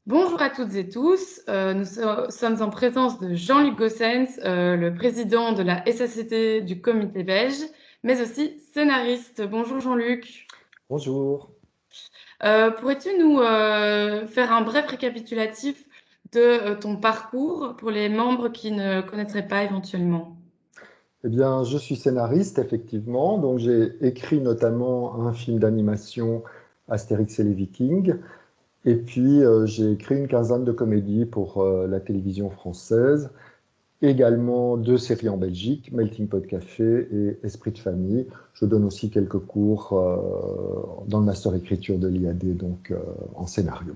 Bonjour à toutes et tous. Sommes en présence de Jean-Luc Gossens, le président de la SACD du Comité belge, mais aussi scénariste. Bonjour Jean-Luc. Bonjour. Pourrais-tu nous faire un bref récapitulatif de ton parcours pour les membres qui ne connaîtraient pas éventuellement? Eh bien, je suis scénariste, effectivement. Donc, j'ai écrit notamment un film d'animation, Astérix et les Vikings. Et puis, j'ai écrit une quinzaine de comédies pour la télévision française. Également deux séries en Belgique, Melting Pot Café et Esprit de famille. Je donne aussi quelques cours dans le master écriture de l'IAD, donc en scénario.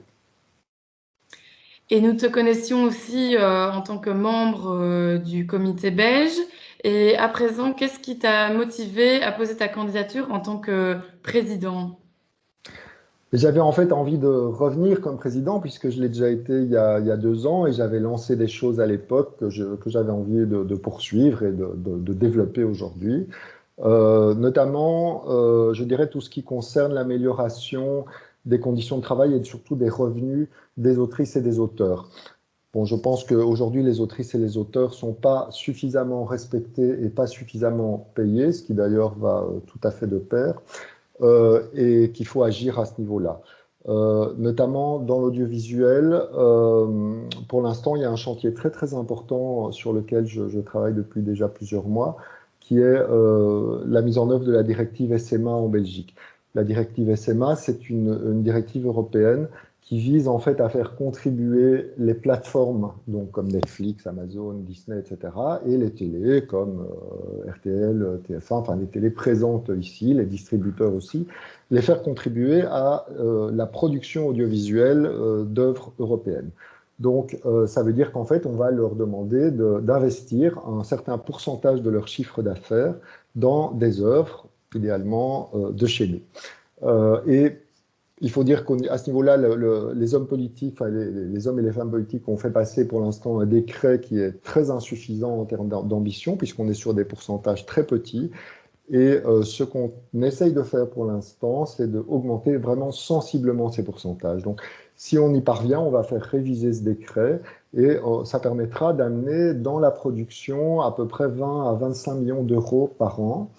Et nous te connaissions aussi en tant que membre du comité belge. Et à présent, qu'est-ce qui t'a motivé à poser ta candidature en tant que président? Et j'avais en fait envie de revenir comme président, puisque je l'ai déjà été il y a 2 ans, et j'avais lancé des choses à l'époque que j'avais envie de poursuivre et de développer aujourd'hui. Notamment, je dirais, tout ce qui concerne l'amélioration des conditions de travail et surtout des revenus des autrices et des auteurs. Bon, je pense qu'aujourd'hui, les autrices et les auteurs ne sont pas suffisamment respectés et pas suffisamment payés, ce qui d'ailleurs va tout à fait de pair, et qu'il faut agir à ce niveau-là. Notamment dans l'audiovisuel, pour l'instant, il y a un chantier très très important sur lequel je travaille depuis déjà plusieurs mois, qui est la mise en œuvre de la directive SMA en Belgique. La directive SMA, c'est une directive européenne qui vise en fait à faire contribuer les plateformes, donc comme Netflix, Amazon, Disney, etc., et les télés comme RTL, TF1, enfin les télés présentes ici, les distributeurs aussi, les faire contribuer à la production audiovisuelle d'œuvres européennes. Donc, ça veut dire qu'en fait, on va leur demander d'investir un certain pourcentage de leur chiffre d'affaires dans des œuvres, idéalement de chez nous. Et il faut dire qu'à ce niveau-là, les hommes politiques, enfin, les hommes et les femmes politiques ont fait passer pour l'instant un décret qui est très insuffisant en termes d'ambition, puisqu'on est sur des pourcentages très petits. Et ce qu'on essaye de faire pour l'instant, c'est d'augmenter vraiment sensiblement ces pourcentages. Donc, si on y parvient, on va faire réviser ce décret et ça permettra d'amener dans la production à peu près 20 à 25 millions d'euros par an.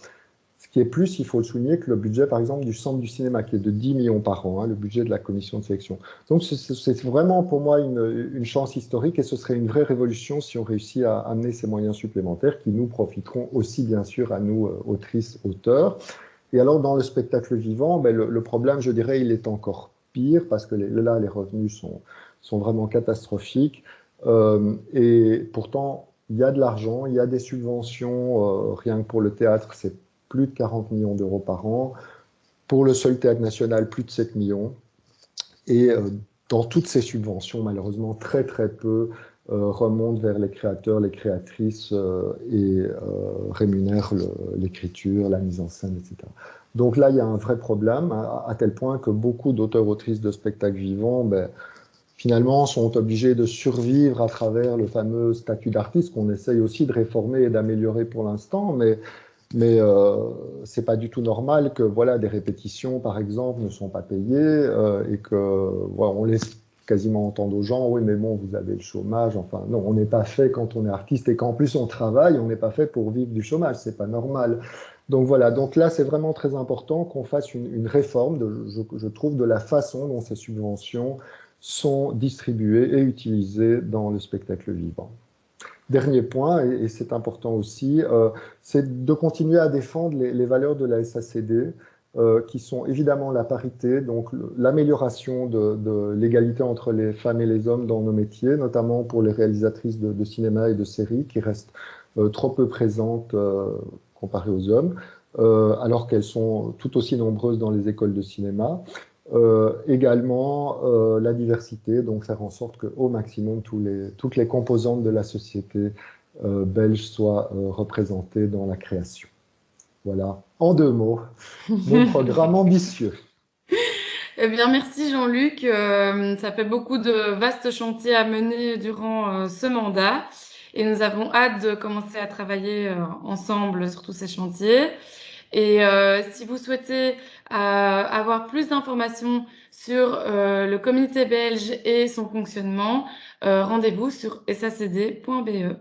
Ce qui est plus, il faut le souligner, que le budget, par exemple, du Centre du cinéma, qui est de 10 millions par an, hein, le budget de la commission de sélection. Donc, c'est vraiment pour moi une chance historique et ce serait une vraie révolution si on réussit à amener ces moyens supplémentaires qui nous profiteront aussi, bien sûr, à nous, autrices, auteurs. Et alors, dans le spectacle vivant, ben, le problème, je dirais, il est encore pire parce que là, les revenus sont vraiment catastrophiques. Et pourtant, il y a de l'argent, il y a des subventions, rien que pour le théâtre, c'est plus de 40 millions d'euros par an. Pour le seul théâtre national, plus de 7 millions. Et dans toutes ces subventions, malheureusement, très très peu remontent vers les créateurs, les créatrices et rémunèrent l'écriture, la mise en scène, etc. Donc là, il y a un vrai problème, à tel point que beaucoup d'auteurs-autrices de spectacles vivants, ben, finalement, sont obligés de survivre à travers le fameux statut d'artiste qu'on essaye aussi de réformer et d'améliorer pour l'instant, mais c'est pas du tout normal que voilà, des répétitions, par exemple, ne sont pas payées et que voilà, on laisse quasiment entendre aux gens, oui, mais bon, vous avez le chômage. Enfin, non, on n'est pas fait quand on est artiste et qu'en plus on travaille, on n'est pas fait pour vivre du chômage, c'est pas normal. Donc voilà, donc là, c'est vraiment très important qu'on fasse une réforme, je trouve, de la façon dont ces subventions sont distribuées et utilisées dans le spectacle vivant. Dernier point, et c'est important aussi, c'est de continuer à défendre les valeurs de la SACD, qui sont évidemment la parité, donc l'amélioration de l'égalité entre les femmes et les hommes dans nos métiers, notamment pour les réalisatrices de cinéma et de séries qui restent trop peu présentes comparées aux hommes, alors qu'elles sont tout aussi nombreuses dans les écoles de cinéma. Également la diversité, donc faire en sorte qu'au maximum toutes les composantes de la société belge soient représentées dans la création. Voilà, en 2 mots, mon programme ambitieux. Eh bien, merci Jean-Luc. Ça fait beaucoup de vastes chantiers à mener durant ce mandat et nous avons hâte de commencer à travailler ensemble sur tous ces chantiers. Et si vous souhaitez avoir plus d'informations sur le comité belge et son fonctionnement, rendez-vous sur sacd.be.